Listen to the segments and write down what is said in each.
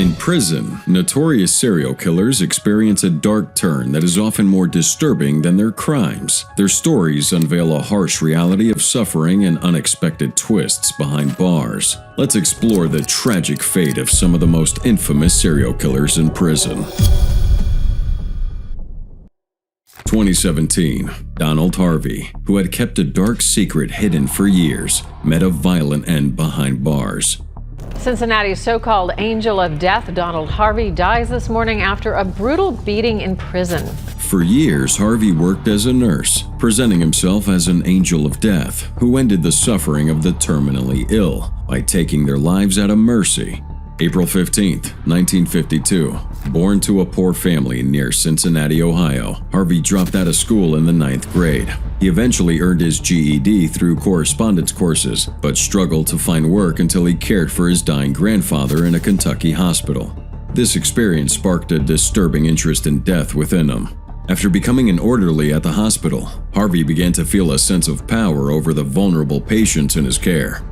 In prison, notorious serial killers experience a dark turn that is often more disturbing than their crimes. Their stories unveil a harsh reality of suffering and unexpected twists behind bars. Let's explore the tragic fate of some of the most infamous serial killers in prison. 2017, Donald Harvey, who had kept a dark secret hidden for years, met a violent end behind bars. Cincinnati's so-called angel of death, Donald Harvey, dies this morning after a brutal beating in prison. For years, Harvey worked as a nurse, presenting himself as an angel of death who ended the suffering of the terminally ill by taking their lives out of mercy. April 15, 1952. Born to a poor family near Cincinnati, Ohio, Harvey dropped out of school in the 9th grade. He eventually earned his GED through correspondence courses, but struggled to find work until he cared for his dying grandfather in a Kentucky hospital. This experience sparked a disturbing interest in death within him. After becoming an orderly at the hospital, Harvey began to feel a sense of power over the vulnerable patients in his care.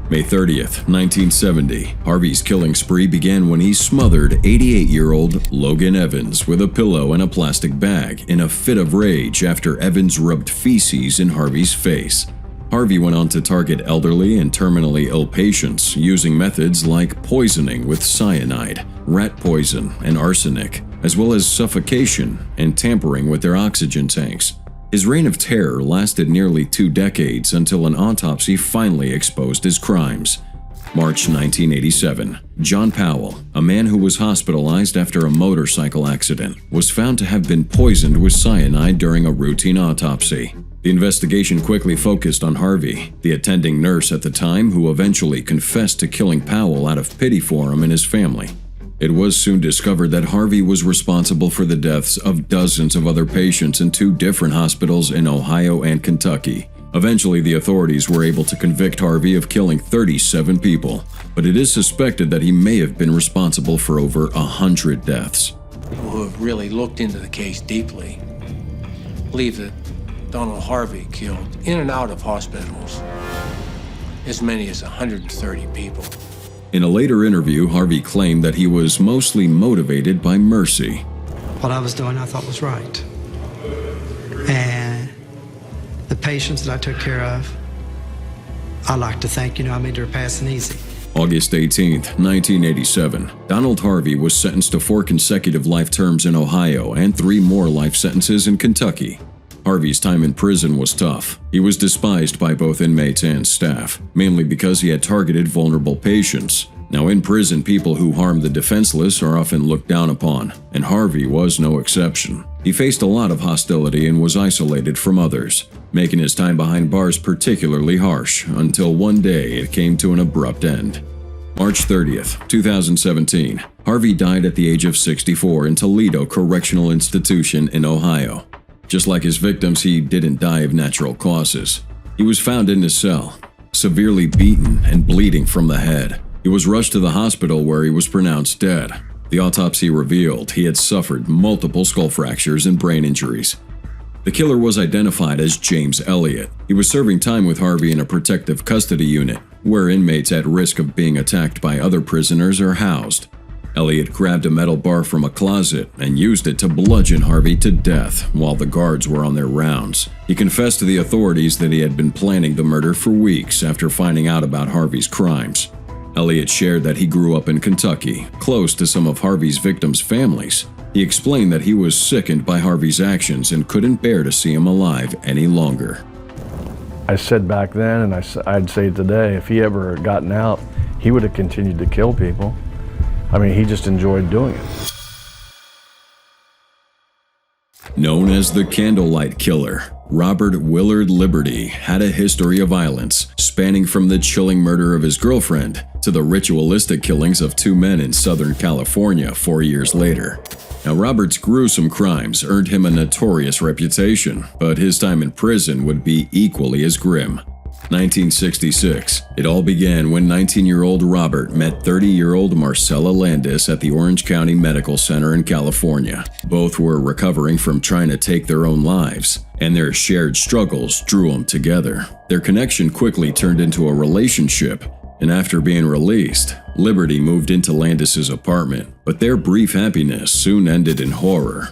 May 30th, 1970, Harvey's killing spree began when he smothered 88-year-old Logan Evans with a pillow and a plastic bag in a fit of rage after Evans rubbed feces in Harvey's face. Harvey went on to target elderly and terminally ill patients using methods like poisoning with cyanide, rat poison, and arsenic, as well as suffocation and tampering with their oxygen tanks. His reign of terror lasted nearly 2 decades until an autopsy finally exposed his crimes. March 1987, John Powell, a man who was hospitalized after a motorcycle accident, was found to have been poisoned with cyanide during a routine autopsy. The investigation quickly focused on Harvey, the attending nurse at the time who eventually confessed to killing Powell out of pity for him and his family. It was soon discovered that Harvey was responsible for the deaths of dozens of other patients in 2 different hospitals in Ohio and Kentucky. Eventually, the authorities were able to convict Harvey of killing 37 people, but it is suspected that he may have been responsible for over 100 deaths. People who have really looked into the case deeply believe that Donald Harvey killed, in and out of hospitals, as many as 130 people. In a later interview, Harvey claimed that he was mostly motivated by mercy. What I was doing I thought was right. And the patients that I took care of, I like to think, I made their passing easy. August 18, 1987, Donald Harvey was sentenced to 4 consecutive life terms in Ohio and 3 more life sentences in Kentucky. Harvey's time in prison was tough. He was despised by both inmates and staff, mainly because he had targeted vulnerable patients. Now, in prison, people who harm the defenseless are often looked down upon, and Harvey was no exception. He faced a lot of hostility and was isolated from others, making his time behind bars particularly harsh, until one day it came to an abrupt end. March 30th, 2017, Harvey died at the age of 64 in Toledo Correctional Institution in Ohio. Just like his victims, he didn't die of natural causes. He was found in his cell, severely beaten and bleeding from the head. He was rushed to the hospital where he was pronounced dead. The autopsy revealed he had suffered multiple skull fractures and brain injuries. The killer was identified as James Elliott. He was serving time with Harvey in a protective custody unit, where inmates at risk of being attacked by other prisoners are housed. Elliott grabbed a metal bar from a closet and used it to bludgeon Harvey to death while the guards were on their rounds. He confessed to the authorities that he had been planning the murder for weeks after finding out about Harvey's crimes. Elliott shared that he grew up in Kentucky, close to some of Harvey's victims' families. He explained that he was sickened by Harvey's actions and couldn't bear to see him alive any longer. I said back then, and I'd say today, if he ever had gotten out, he would have continued to kill people. I mean, he just enjoyed doing it. Known as the Candlelight Killer, Robert Willard Liberty had a history of violence, spanning from the chilling murder of his girlfriend to the ritualistic killings of 2 men in Southern California 4 years later. Now, Robert's gruesome crimes earned him a notorious reputation, but his time in prison would be equally as grim. 1966. It all began when 19-year-old Robert met 30-year-old Marcella Landis at the Orange County Medical Center in California. Both were recovering from trying to take their own lives, and their shared struggles drew them together. Their connection quickly turned into a relationship, and after being released, Liberty moved into Landis's apartment, but their brief happiness soon ended in horror.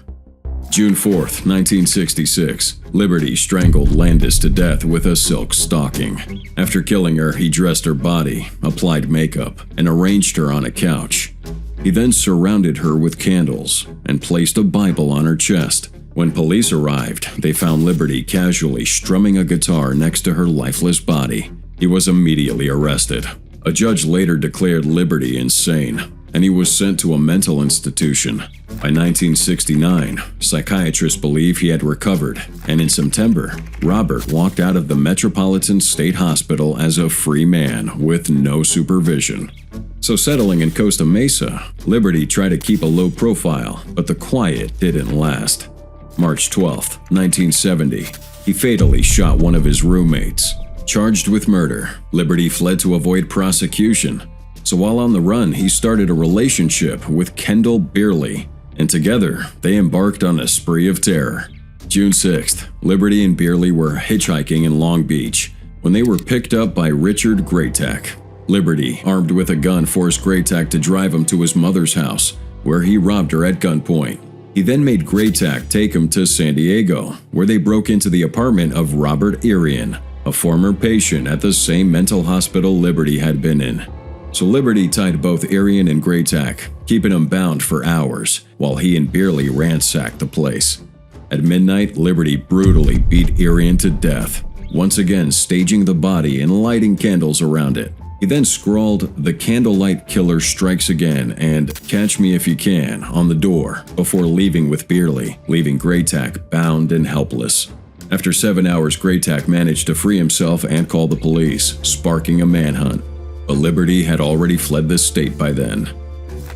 June 4, 1966, Liberty strangled Landis to death with a silk stocking. After killing her, he dressed her body, applied makeup, and arranged her on a couch. He then surrounded her with candles and placed a Bible on her chest. When police arrived, they found Liberty casually strumming a guitar next to her lifeless body. He was immediately arrested. A judge later declared Liberty insane, and he was sent to a mental institution. By 1969, psychiatrists believe he had recovered, and in September, Robert walked out of the Metropolitan State Hospital as a free man with no supervision. So settling in Costa Mesa, Liberty tried to keep a low profile, but the quiet didn't last. March 12, 1970, he fatally shot one of his roommates. Charged with murder, Liberty fled to avoid prosecution. So while on the run, he started a relationship with Kendall Beerley, and together they embarked on a spree of terror. June 6th, Liberty and Beerley were hitchhiking in Long Beach when they were picked up by Richard Graytack. Liberty, armed with a gun, forced Graytack to drive him to his mother's house, where he robbed her at gunpoint. He then made Graytack take him to San Diego, where they broke into the apartment of Robert Irian, a former patient at the same mental hospital Liberty had been in. So Liberty tied both Irian and Graytack, keeping them bound for hours, while he and Beerley ransacked the place. At midnight, Liberty brutally beat Irian to death, once again staging the body and lighting candles around it. He then scrawled "The Candlelight Killer Strikes Again" and "Catch Me If You Can" on the door before leaving with Beerley, leaving Graytack bound and helpless. After 7 hours, Graytack managed to free himself and call the police, sparking a manhunt. But Liberty had already fled the state by then.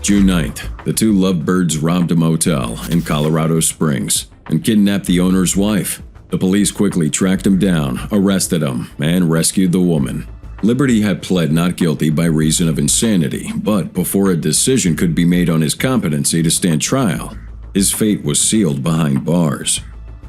June 9th, the two lovebirds robbed a motel in Colorado Springs and kidnapped the owner's wife. The police quickly tracked him down, arrested him, and rescued the woman. Liberty had pled not guilty by reason of insanity, but before a decision could be made on his competency to stand trial, his fate was sealed behind bars.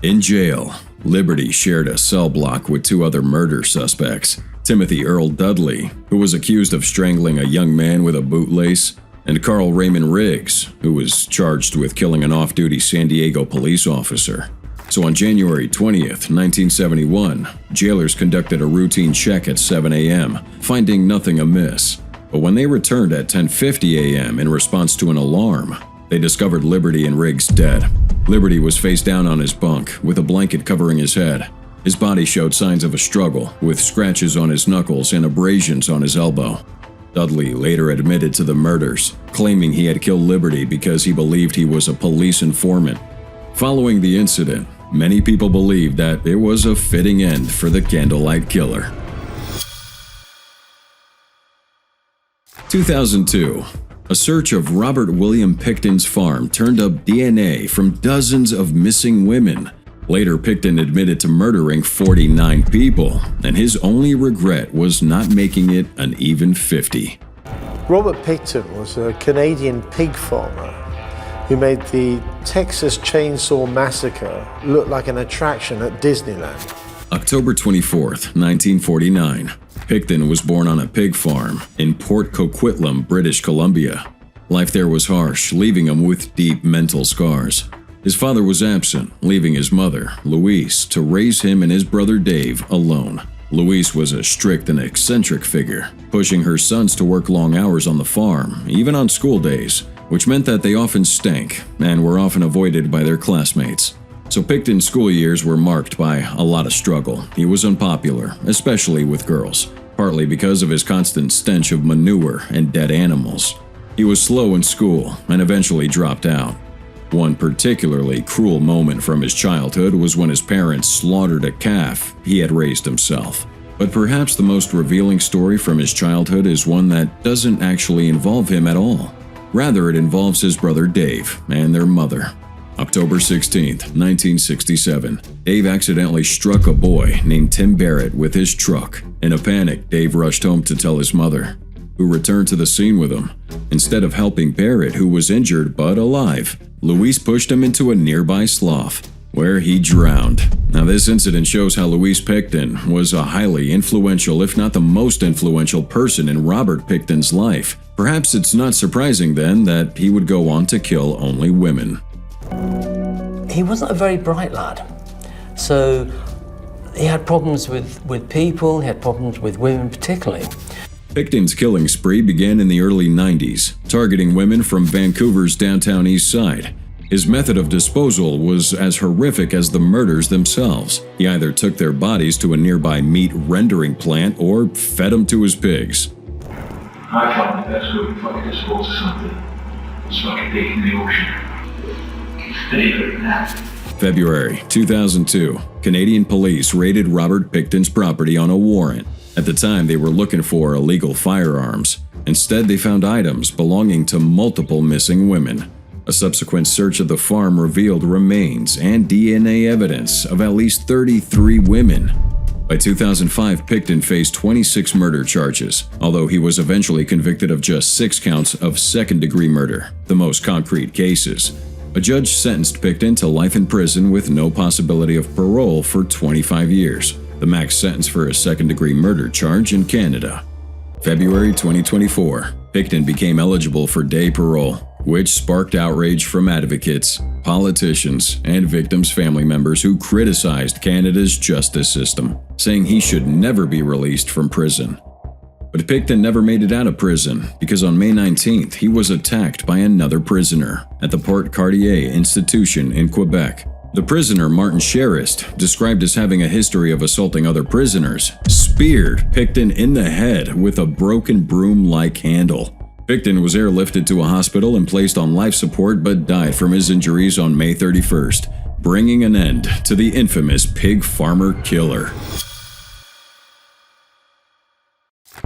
In jail, Liberty shared a cell block with two other murder suspects, Timothy Earl Dudley, who was accused of strangling a young man with a bootlace, and Carl Raymond Riggs, who was charged with killing an off-duty San Diego police officer. So on January 20th, 1971, jailers conducted a routine check at 7 a.m., finding nothing amiss. But when they returned at 10:50 a.m. in response to an alarm, they discovered Liberty and Riggs dead. Liberty was face down on his bunk, with a blanket covering his head. His body showed signs of a struggle, with scratches on his knuckles and abrasions on his elbow. Dudley later admitted to the murders, claiming he had killed Liberty because he believed he was a police informant. Following the incident, many people believed that it was a fitting end for the Candlelight Killer. 2002. A search of Robert William Pickton's farm turned up DNA from dozens of missing women. Later, Pickton admitted to murdering 49 people, and his only regret was not making it an even 50. Robert Pickton was a Canadian pig farmer who made the Texas Chainsaw Massacre look like an attraction at Disneyland. October 24th, 1949. Pickton was born on a pig farm in Port Coquitlam, British Columbia. Life there was harsh, leaving him with deep mental scars. His father was absent, leaving his mother, Louise, to raise him and his brother Dave alone. Louise was a strict and eccentric figure, pushing her sons to work long hours on the farm, even on school days, which meant that they often stank and were often avoided by their classmates. So Pickton's school years were marked by a lot of struggle. He was unpopular, especially with girls, partly because of his constant stench of manure and dead animals. He was slow in school and eventually dropped out. One particularly cruel moment from his childhood was when his parents slaughtered a calf he had raised himself. But perhaps the most revealing story from his childhood is one that doesn't actually involve him at all. Rather, it involves his brother Dave and their mother. October 16, 1967, Dave accidentally struck a boy named Tim Barrett with his truck. In a panic, Dave rushed home to tell his mother, who returned to the scene with him. Instead of helping Barrett, who was injured but alive, Louise pushed him into a nearby slough. where he drowned. Now, this incident shows how Louise Pickton was a highly influential, if not the most influential person in Robert Pickton's life. Perhaps it's not surprising then that he would go on to kill only women. He wasn't a very bright lad, so he had problems with people, he had problems with women particularly. Pickton's killing spree began in the early 90s, targeting women from Vancouver's downtown east side. His method of disposal was as horrific as the murders themselves. He either took their bodies to a nearby meat rendering plant or fed them to his pigs. I thought the best way to fucking dispose of something was fucking take it in the ocean. Stay there now. February 2002, Canadian police raided Robert Pickton's property on a warrant. At the time, they were looking for illegal firearms. Instead, they found items belonging to multiple missing women. A subsequent search of the farm revealed remains and DNA evidence of at least 33 women. By 2005, Pickton faced 26 murder charges, although he was eventually convicted of just 6 counts of second-degree murder, the most concrete cases. A judge sentenced Pickton to life in prison with no possibility of parole for 25 years, the max sentence for a second-degree murder charge in Canada. February 2024, Pickton became eligible for day parole, which sparked outrage from advocates, politicians, and victims' family members who criticized Canada's justice system, saying he should never be released from prison. But Pickton never made it out of prison because on May 19th, he was attacked by another prisoner at the Port Cartier institution in Quebec. The prisoner, Martin Sherrist, described as having a history of assaulting other prisoners, speared Pickton in the head with a broken broom-like handle. Pickton was airlifted to a hospital and placed on life support but died from his injuries on May 31st, bringing an end to the infamous pig farmer killer.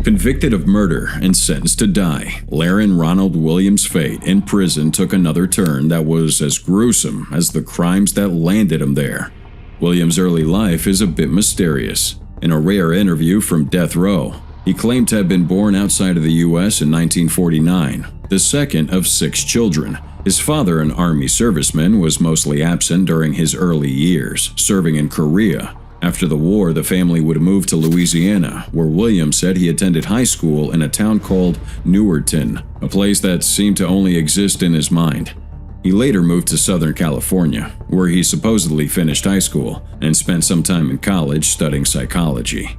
Convicted of murder and sentenced to die, Len Williams' fate in prison took another turn that was as gruesome as the crimes that landed him there. Williams' early life is a bit mysterious. In a rare interview from death row, he claimed to have been born outside of the U.S. in 1949, the second of 6 children. His father, an Army serviceman, was mostly absent during his early years, serving in Korea. After the war, the family would move to Louisiana, where Williams said he attended high school in a town called Newarton, a place that seemed to only exist in his mind. He later moved to Southern California, where he supposedly finished high school and spent some time in college studying psychology.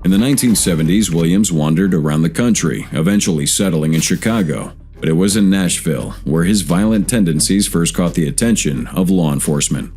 In the 1970s, Williams wandered around the country, eventually settling in Chicago, but it was in Nashville where his violent tendencies first caught the attention of law enforcement.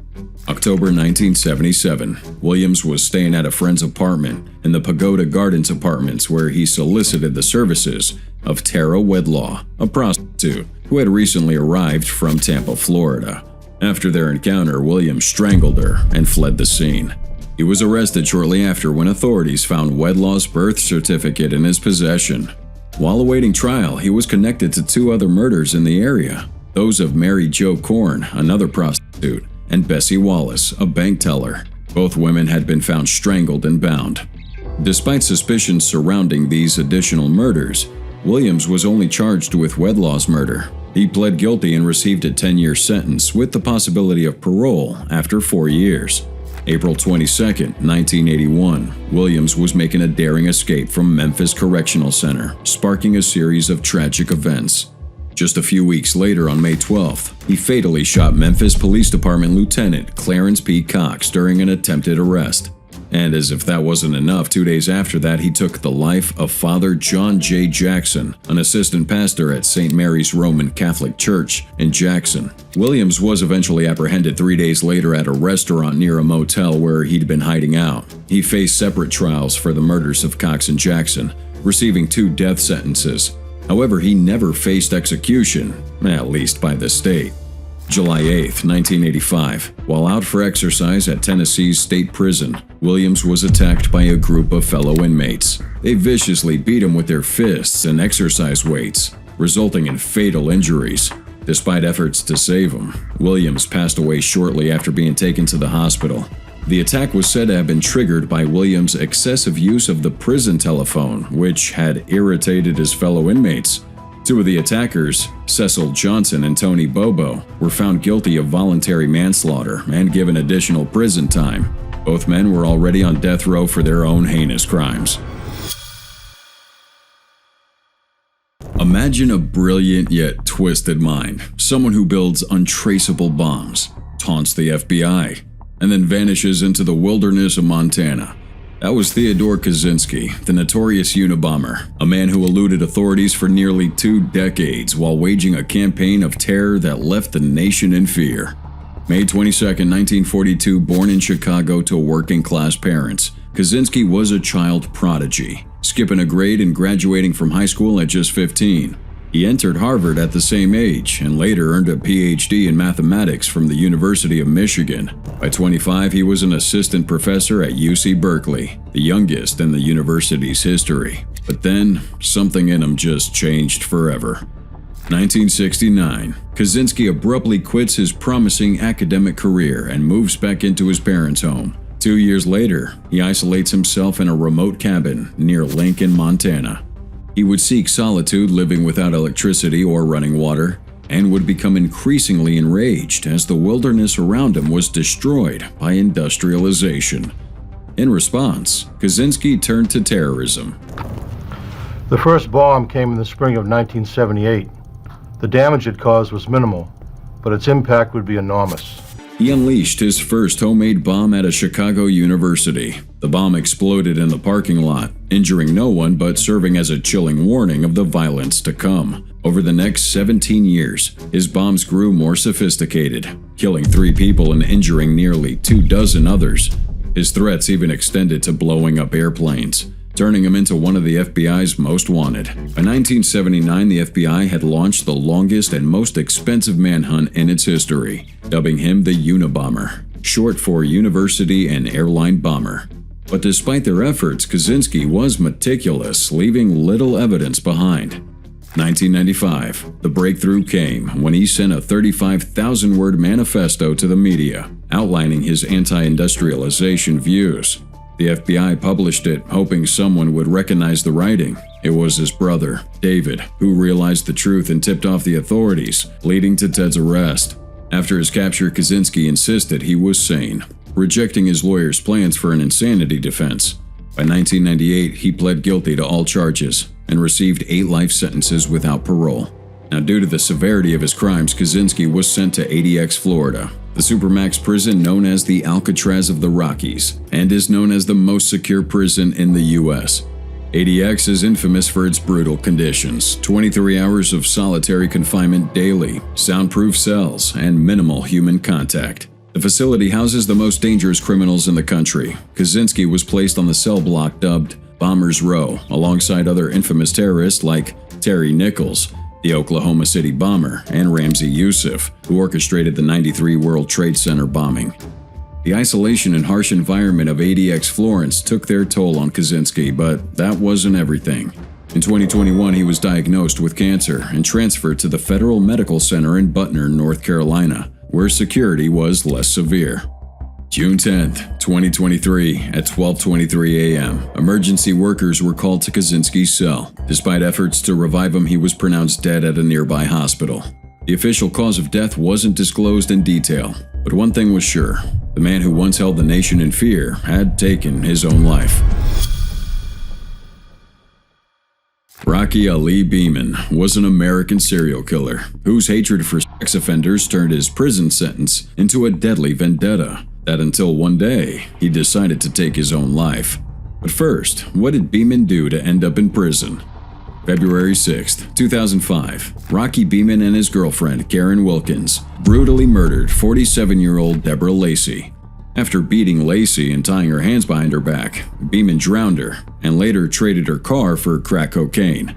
October 1977, Williams was staying at a friend's apartment in the Pagoda Gardens apartments where he solicited the services of Tara Wedlaw, a prostitute who had recently arrived from Tampa, Florida. After their encounter, Williams strangled her and fled the scene. He was arrested shortly after when authorities found Wedlaw's birth certificate in his possession. While awaiting trial, he was connected to 2 other murders in the area, those of Mary Jo Korn, another prostitute, and Bessie Wallace, a bank teller. Both women had been found strangled and bound. Despite suspicions surrounding these additional murders, Williams was only charged with Wedlaw's murder. He pled guilty and received a 10-year sentence with the possibility of parole after 4 years. April 22, 1981, Williams was making a daring escape from Memphis Correctional Center, sparking a series of tragic events. Just a few weeks later, on May 12th, he fatally shot Memphis Police Department Lieutenant Clarence P. Cox during an attempted arrest. And as if that wasn't enough, 2 days after that, he took the life of Father John J. Jackson, an assistant pastor at St. Mary's Roman Catholic Church in Jackson. Williams was eventually apprehended 3 days later at a restaurant near a motel where he'd been hiding out. He faced separate trials for the murders of Cox and Jackson, receiving 2 death sentences. However, he never faced execution, at least by the state. July 8, 1985, while out for exercise at Tennessee's state prison, Williams was attacked by a group of fellow inmates. They viciously beat him with their fists and exercise weights, resulting in fatal injuries. Despite efforts to save him, Williams passed away shortly after being taken to the hospital. The attack was said to have been triggered by Williams' excessive use of the prison telephone, which had irritated his fellow inmates. Two of the attackers, Cecil Johnson and Tony Bobo, were found guilty of voluntary manslaughter and given additional prison time. Both men were already on death row for their own heinous crimes. Imagine a brilliant yet twisted mind, someone who builds untraceable bombs, taunts the FBI, and then vanishes into the wilderness of Montana. That was Theodore Kaczynski, the notorious Unabomber, a man who eluded authorities for nearly 2 decades while waging a campaign of terror that left the nation in fear. May 22, 1942, born in Chicago to working-class parents, Kaczynski was a child prodigy, skipping a grade and graduating from high school at just 15. He entered Harvard at the same age and later earned a PhD in mathematics from the University of Michigan. By 25, he was an assistant professor at UC Berkeley, the youngest in the university's history. But then, something in him just changed forever. 1969, Kaczynski abruptly quits his promising academic career and moves back into his parents' home. 2 years later, he isolates himself in a remote cabin near Lincoln, Montana. He would seek solitude living without electricity or running water, and would become increasingly enraged as the wilderness around him was destroyed by industrialization. In response, Kaczynski turned to terrorism. The first bomb came in the spring of 1978. The damage it caused was minimal, but its impact would be enormous. He unleashed his first homemade bomb at a Chicago university. The bomb exploded in the parking lot, injuring no one but serving as a chilling warning of the violence to come. Over the next 17 years, his bombs grew more sophisticated, killing 3 people and injuring nearly 24 others. His threats even extended to blowing up airplanes, turning him into one of the FBI's most wanted. By 1979, the FBI had launched the longest and most expensive manhunt in its history, dubbing him the Unabomber, short for University and Airline Bomber. But despite their efforts, Kaczynski was meticulous, leaving little evidence behind. 1995, the breakthrough came when he sent a 35,000-word manifesto to the media, outlining his anti-industrialization views. The FBI published it, hoping someone would recognize the writing. It was his brother, David, who realized the truth and tipped off the authorities, leading to Ted's arrest. After his capture, Kaczynski insisted he was sane, rejecting his lawyer's plans for an insanity defense. By 1998, he pled guilty to all charges and received 8 life sentences without parole. Now, due to the severity of his crimes, Kaczynski was sent to ADX, Florida, the supermax prison known as the Alcatraz of the Rockies, and is known as the most secure prison in the U.S. ADX is infamous for its brutal conditions: 23 hours of solitary confinement daily, soundproof cells, and minimal human contact. The facility houses the most dangerous criminals in the country. Kaczynski was placed on the cell block dubbed Bombers Row, alongside other infamous terrorists like Terry Nichols, the Oklahoma City bomber, and Ramzi Youssef, who orchestrated the '93 World Trade Center bombing. The isolation and harsh environment of ADX Florence took their toll on Kaczynski, but that wasn't everything. In 2021, he was diagnosed with cancer and transferred to the Federal Medical Center in Butner, North Carolina, where security was less severe. June 10, 2023, at 12:23 a.m., emergency workers were called to Kaczynski's cell. Despite efforts to revive him, he was pronounced dead at a nearby hospital. The official cause of death wasn't disclosed in detail, but one thing was sure: the man who once held the nation in fear had taken his own life. Rocky Ali Beeman was an American serial killer whose hatred for sex offenders turned his prison sentence into a deadly vendetta. That until one day, he decided to take his own life. But first, what did Beeman do to end up in prison? February 6, 2005, Rocky Beeman and his girlfriend, Karen Wilkins, brutally murdered 47-year-old Deborah Lacey. After beating Lacey and tying her hands behind her back, Beeman drowned her and later traded her car for crack cocaine.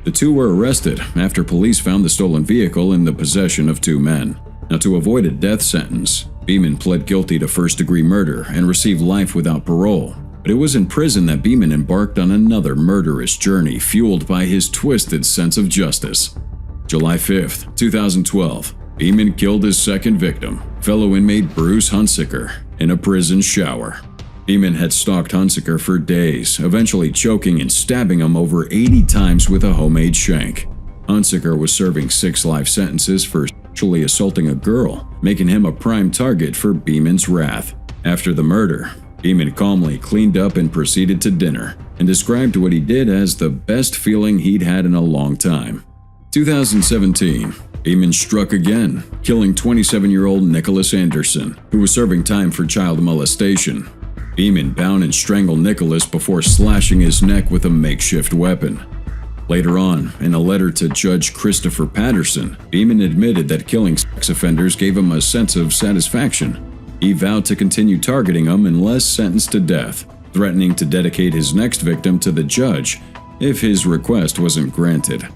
The two were arrested after police found the stolen vehicle in the possession of 2 men. Now, to avoid a death sentence, Beeman pled guilty to first-degree murder and received life without parole. But it was in prison that Beeman embarked on another murderous journey fueled by his twisted sense of justice. July 5, 2012, Beeman killed his second victim, fellow inmate Bruce Hunsaker, in a prison shower. Beeman had stalked Hunsaker for days, eventually choking and stabbing him over 80 times with a homemade shank. Hunsaker was serving 6 life sentences for sexually assaulting a girl, making him a prime target for Beeman's wrath. After the murder, Beeman calmly cleaned up and proceeded to dinner, and described what he did as the best feeling he'd had in a long time. 2017, Beeman struck again, killing 27-year-old Nicholas Anderson, who was serving time for child molestation. Beeman bound and strangled Nicholas before slashing his neck with a makeshift weapon. Later on, in a letter to Judge Christopher Patterson, Beeman admitted that killing sex offenders gave him a sense of satisfaction. He vowed to continue targeting them unless sentenced to death, threatening to dedicate his next victim to the judge if his request wasn't granted.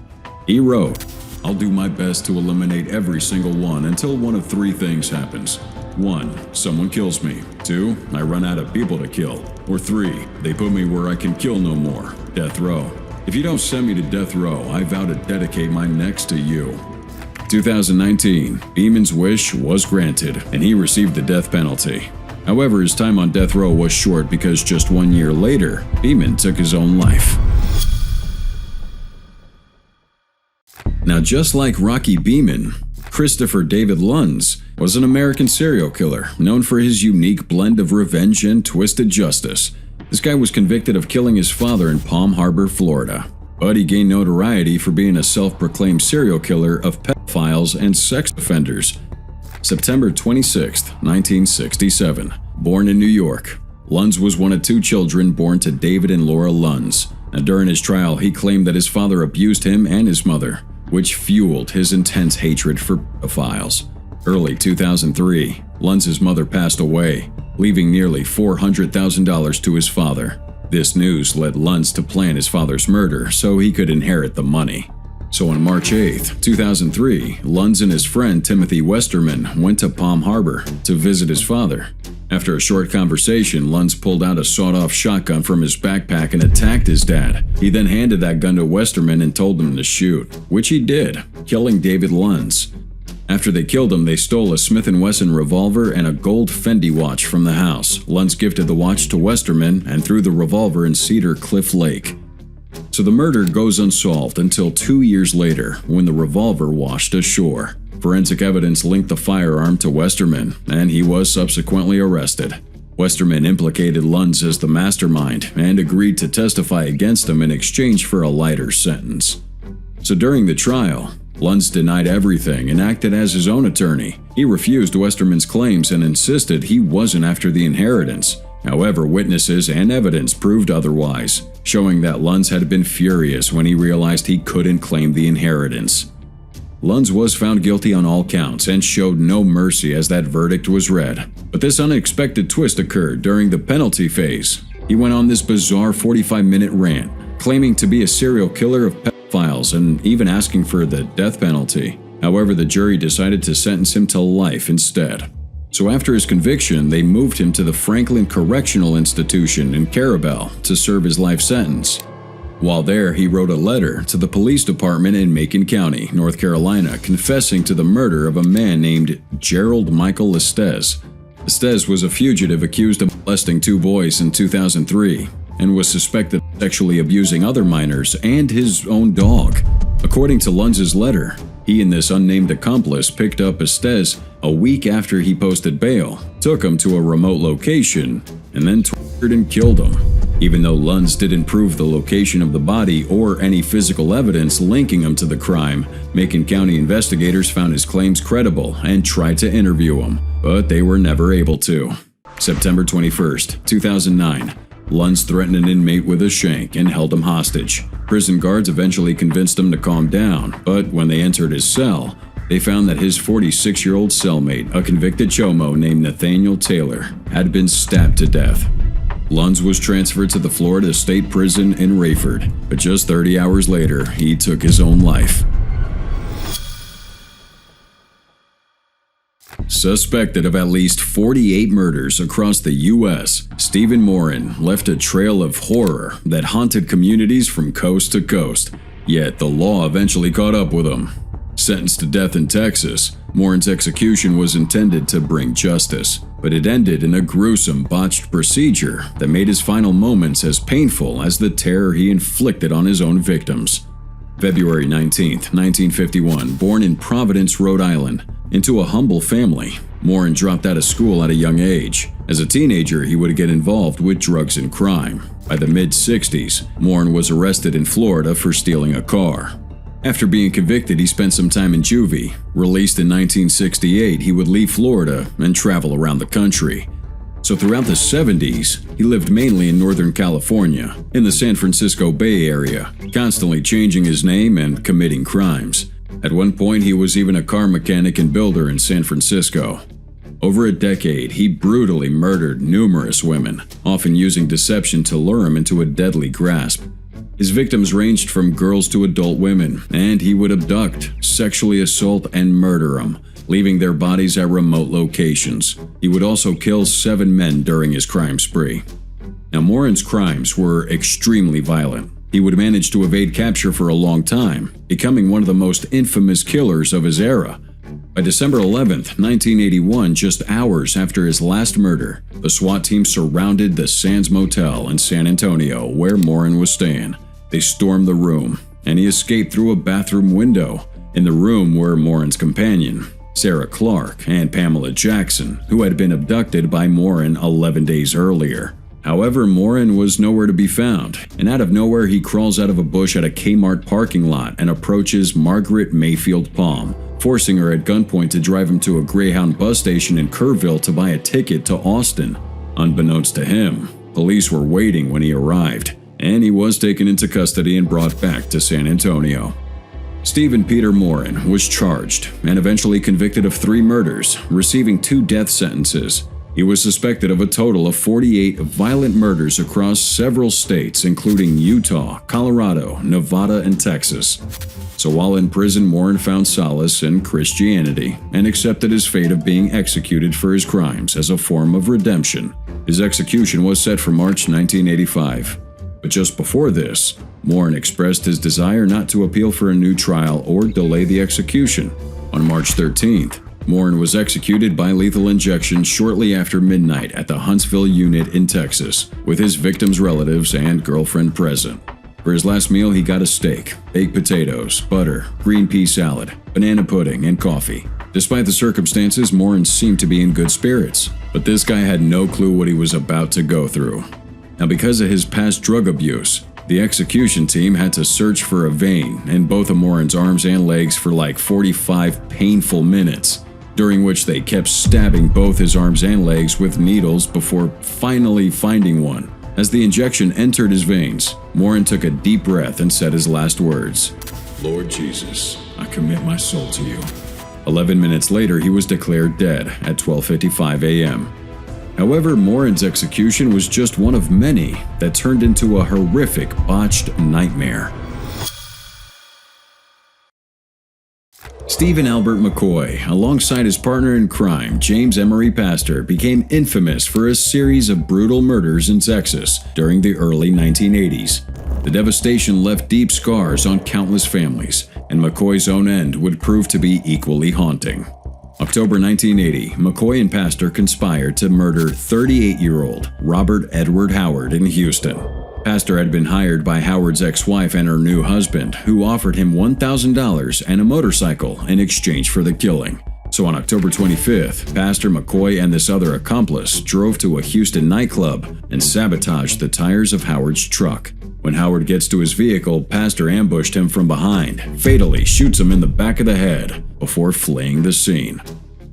He wrote, "I'll do my best to eliminate every single one until one of 3 things happens. 1. Someone kills me. 2. I run out of people to kill. Or 3. They put me where I can kill no more. Death row. If you don't send me to death row, I vow to dedicate my next to you." 2019, Beeman's wish was granted, and he received the death penalty. However, his time on death row was short because just 1 year later, Beeman took his own life. Now, just like Rocky Beeman, Christopher David Luns was an American serial killer known for his unique blend of revenge and twisted justice. This guy was convicted of killing his father in Palm Harbor, Florida, but he gained notoriety for being a self-proclaimed serial killer of pedophiles and sex offenders. September 26, 1967, born in New York, Luns was one of 2 children born to David and Laura Luns. Now, during his trial, he claimed that his father abused him and his mother, which fueled his intense hatred for pedophiles. Early 2003, Luns' mother passed away, leaving nearly $400,000 to his father. This news led Luns to plan his father's murder so he could inherit the money. So on March 8, 2003, Luns and his friend Timothy Westerman went to Palm Harbor to visit his father. After a short conversation, Luns pulled out a sawed-off shotgun from his backpack and attacked his dad. He then handed that gun to Westerman and told him to shoot, which he did, killing David Luns. After they killed him, they stole a Smith & Wesson revolver and a gold Fendi watch from the house. Luns gifted the watch to Westerman and threw the revolver in Cedar Cliff Lake. So the murder goes unsolved until 2 years later, when the revolver washed ashore. Forensic evidence linked the firearm to Westerman, and he was subsequently arrested. Westerman implicated Luns as the mastermind and agreed to testify against him in exchange for a lighter sentence. So during the trial, Luns denied everything and acted as his own attorney. He refused Westerman's claims and insisted he wasn't after the inheritance. However, witnesses and evidence proved otherwise, showing that Luns had been furious when he realized he couldn't claim the inheritance. Luns was found guilty on all counts and showed no mercy as that verdict was read. But this unexpected twist occurred during the penalty phase. He went on this bizarre 45-minute rant, claiming to be a serial killer of pedophiles and even asking for the death penalty. However, the jury decided to sentence him to life instead. So after his conviction, they moved him to the Franklin Correctional Institution in Carabel to serve his life sentence. While there, he wrote a letter to the police department in Macon County, North Carolina, confessing to the murder of a man named Gerald Michael Estes. Estes was a fugitive accused of molesting 2 boys in 2003 and was suspected of sexually abusing other minors and his own dog. According to Luns' letter, he and this unnamed accomplice picked up Estes a week after he posted bail, took him to a remote location, and then tortured and killed him. Even though Luns didn't prove the location of the body or any physical evidence linking him to the crime, Macon County investigators found his claims credible and tried to interview him, but they were never able to. September 21st, 2009. Luns threatened an inmate with a shank and held him hostage. Prison guards eventually convinced him to calm down, but when they entered his cell, they found that his 46-year-old cellmate, a convicted chomo named Nathaniel Taylor, had been stabbed to death. Luns was transferred to the Florida State Prison in Rayford, but just 30 hours later, he took his own life. Suspected of at least 48 murders across the U.S., Stephen Moren left a trail of horror that haunted communities from coast to coast. Yet the law eventually caught up with him. Sentenced to death in Texas, Moren's execution was intended to bring justice, but it ended in a gruesome, botched procedure that made his final moments as painful as the terror he inflicted on his own victims. February 19, 1951, born in Providence, Rhode Island, into a humble family, Moren dropped out of school at a young age. As a teenager, he would get involved with drugs and crime. By the mid-60s, Moren was arrested in Florida for stealing a car. After being convicted, he spent some time in juvie. Released in 1968, he would leave Florida and travel around the country. So throughout the 70s, he lived mainly in Northern California, in the San Francisco Bay Area, constantly changing his name and committing crimes. At one point, he was even a car mechanic and builder in San Francisco. Over a decade, he brutally murdered numerous women, often using deception to lure them into a deadly grasp. His victims ranged from girls to adult women, and he would abduct, sexually assault, and murder them, leaving their bodies at remote locations. He would also kill 7 men during his crime spree. Now, Moren's crimes were extremely violent. He would manage to evade capture for a long time, becoming one of the most infamous killers of his era. By December 11, 1981, just hours after his last murder, the SWAT team surrounded the Sands Motel in San Antonio, where Moren was staying. They stormed the room, and he escaped through a bathroom window. In the room were Moren's companion, Sarah Clark, and Pamela Jackson, who had been abducted by Moren 11 days earlier. However, Moren was nowhere to be found, and out of nowhere he crawls out of a bush at a Kmart parking lot and approaches Margaret Mayfield Palm, forcing her at gunpoint to drive him to a Greyhound bus station in Kerrville to buy a ticket to Austin. Unbeknownst to him, police were waiting when he arrived, and he was taken into custody and brought back to San Antonio. Stephen Peter Moren was charged and eventually convicted of 3 murders, receiving 2 death sentences. He was suspected of a total of 48 violent murders across several states, including Utah, Colorado, Nevada, and Texas. So while in prison, Moren found solace in Christianity and accepted his fate of being executed for his crimes as a form of redemption. His execution was set for March 1985. But just before this, Moren expressed his desire not to appeal for a new trial or delay the execution. On March 13th, Moren was executed by lethal injection shortly after midnight at the Huntsville unit in Texas, with his victim's relatives and girlfriend present. For his last meal, he got a steak, baked potatoes, butter, green pea salad, banana pudding, and coffee. Despite the circumstances, Moren seemed to be in good spirits, but this guy had no clue what he was about to go through. Now, because of his past drug abuse, the execution team had to search for a vein in both of Moren's arms and legs for like 45 painful minutes, during which they kept stabbing both his arms and legs with needles before finally finding one. As the injection entered his veins, Moren took a deep breath and said his last words, "Lord Jesus, I commit my soul to you." 11 minutes later, he was declared dead at 12:55 a.m. However, Moren's execution was just one of many that turned into a horrific, botched nightmare. Stephen Albert McCoy, alongside his partner in crime, James Emery Pastor, became infamous for a series of brutal murders in Texas during the early 1980s. The devastation left deep scars on countless families, and McCoy's own end would prove to be equally haunting. October 1980, McCoy and Pastor conspired to murder 38-year-old Robert Edward Howard in Houston. Pastor had been hired by Howard's ex-wife and her new husband, who offered him $1,000 and a motorcycle in exchange for the killing. So on October 25th, Pastor, McCoy, and this other accomplice drove to a Houston nightclub and sabotaged the tires of Howard's truck. When Howard gets to his vehicle, Pastor ambushed him from behind, fatally shoots him in the back of the head before fleeing the scene.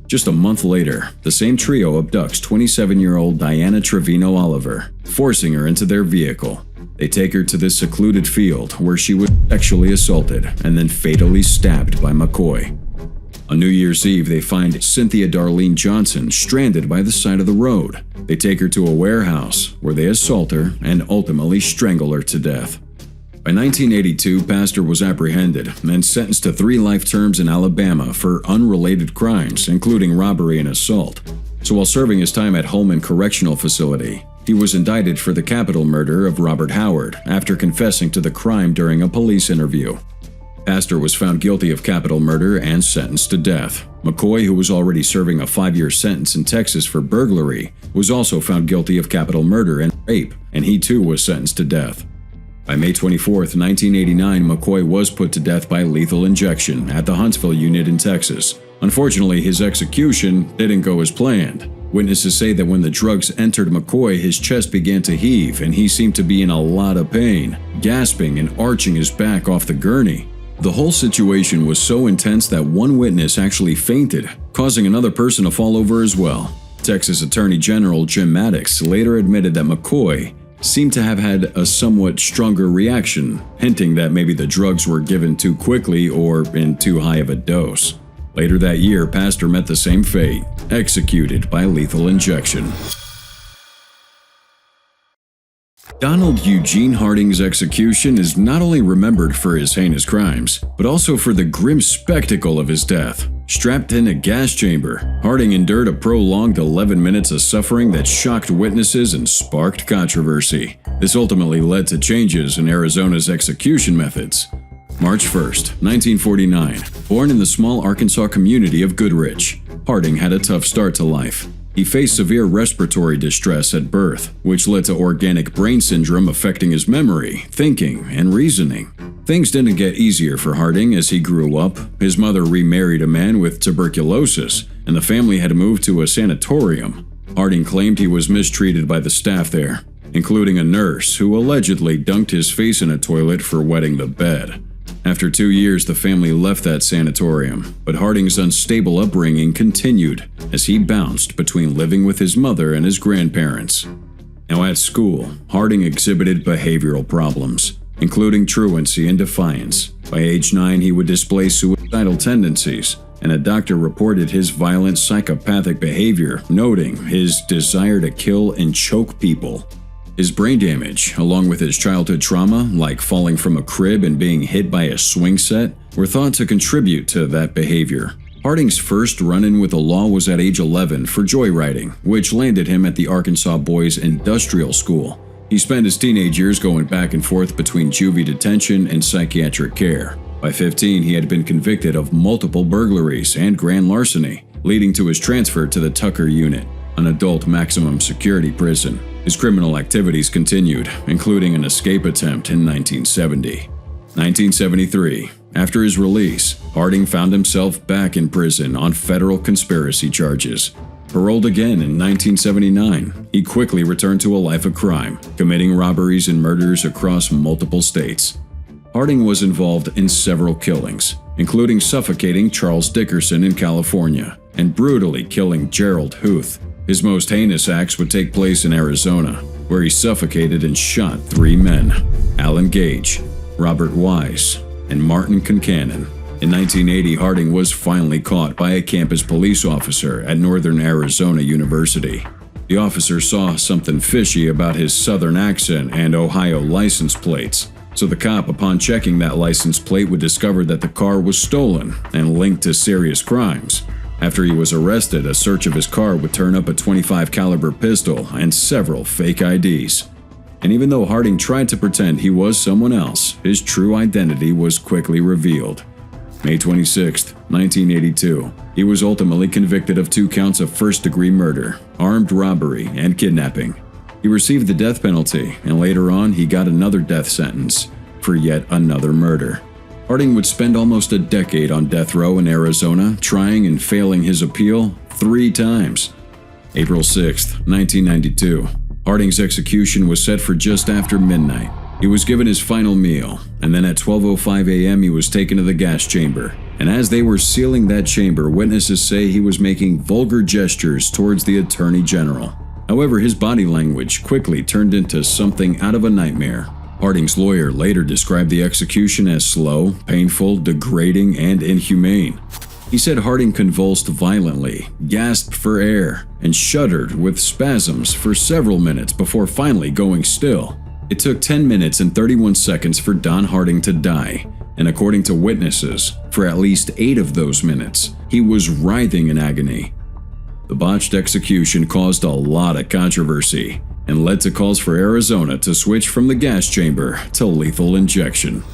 Just a month later, the same trio abducts 27-year-old Diana Trevino Oliver, forcing her into their vehicle. They take her to this secluded field where she was sexually assaulted and then fatally stabbed by McCoy. On New Year's Eve, they find Cynthia Darlene Johnson stranded by the side of the road. They take her to a warehouse where they assault her and ultimately strangle her to death. By 1982, Pastor was apprehended and sentenced to 3 life terms in Alabama for unrelated crimes, including robbery and assault. So while serving his time at Holman Correctional Facility, he was indicted for the capital murder of Robert Howard after confessing to the crime during a police interview. Pastor was found guilty of capital murder and sentenced to death. McCoy, who was already serving a 5-year sentence in Texas for burglary, was also found guilty of capital murder and rape, and he too was sentenced to death. By May 24, 1989, McCoy was put to death by lethal injection at the Huntsville unit in Texas. Unfortunately, his execution didn't go as planned. Witnesses say that when the drugs entered McCoy, his chest began to heave and he seemed to be in a lot of pain, gasping and arching his back off the gurney. The whole situation was so intense that one witness actually fainted, causing another person to fall over as well. Texas Attorney General Jim Maddox later admitted that McCoy seemed to have had a somewhat stronger reaction, hinting that maybe the drugs were given too quickly or in too high of a dose. Later that year, Pastor met the same fate, executed by lethal injection. Donald Eugene Harding's execution is not only remembered for his heinous crimes, but also for the grim spectacle of his death. Strapped in a gas chamber, Harding endured a prolonged 11 minutes of suffering that shocked witnesses and sparked controversy. This ultimately led to changes in Arizona's execution methods. March 1, 1949, born in the small Arkansas community of Goodrich, Harding had a tough start to life. He faced severe respiratory distress at birth, which led to organic brain syndrome affecting his memory, thinking, and reasoning. Things didn't get easier for Harding as he grew up. His mother remarried a man with tuberculosis, and the family had moved to a sanatorium. Harding claimed he was mistreated by the staff there, including a nurse who allegedly dunked his face in a toilet for wetting the bed. After 2 years, the family left that sanatorium, but Harding's unstable upbringing continued as he bounced between living with his mother and his grandparents. Now at school, Harding exhibited behavioral problems, including truancy and defiance. By age 9, he would display suicidal tendencies, and a doctor reported his violent psychopathic behavior, noting his desire to kill and choke people. His brain damage, along with his childhood trauma, like falling from a crib and being hit by a swing set, were thought to contribute to that behavior. Harding's first run-in with the law was at age 11 for joyriding, which landed him at the Arkansas Boys Industrial School. He spent his teenage years going back and forth between juvie detention and psychiatric care. By 15, he had been convicted of multiple burglaries and grand larceny, leading to his transfer to the Tucker Unit, an adult maximum security prison. His criminal activities continued, including an escape attempt in 1970. 1973, after his release, Harding found himself back in prison on federal conspiracy charges. Paroled again in 1979, he quickly returned to a life of crime, committing robberies and murders across multiple states. Harding was involved in several killings, including suffocating Charles Dickerson in California and brutally killing Gerald Huth. His most heinous acts would take place in Arizona, where he suffocated and shot 3 men: Alan Gage, Robert Wise, and Martin Concannon. In 1980, Harding was finally caught by a campus police officer at Northern Arizona University. The officer saw something fishy about his southern accent and Ohio license plates, so the cop, upon checking that license plate, would discover that the car was stolen and linked to serious crimes. After he was arrested, a search of his car would turn up a .25 caliber pistol and several fake IDs. And even though Harding tried to pretend he was someone else, his true identity was quickly revealed. May 26, 1982, he was ultimately convicted of 2 counts of first-degree murder, armed robbery, and kidnapping. He received the death penalty, and later on he got another death sentence for yet another murder. Harding would spend almost a decade on death row in Arizona, trying and failing his appeal 3 times. April 6, 1992, Harding's execution was set for just after midnight. He was given his final meal, and then at 12:05 a.m. he was taken to the gas chamber. And as they were sealing that chamber, witnesses say he was making vulgar gestures towards the Attorney General. However, his body language quickly turned into something out of a nightmare. Harding's lawyer later described the execution as slow, painful, degrading, and inhumane. He said Harding convulsed violently, gasped for air, and shuddered with spasms for several minutes before finally going still. It took 10 minutes and 31 seconds for Don Harding to die, and according to witnesses, for at least 8 of those minutes, he was writhing in agony. The botched execution caused a lot of controversy and led to calls for Arizona to switch from the gas chamber to lethal injection.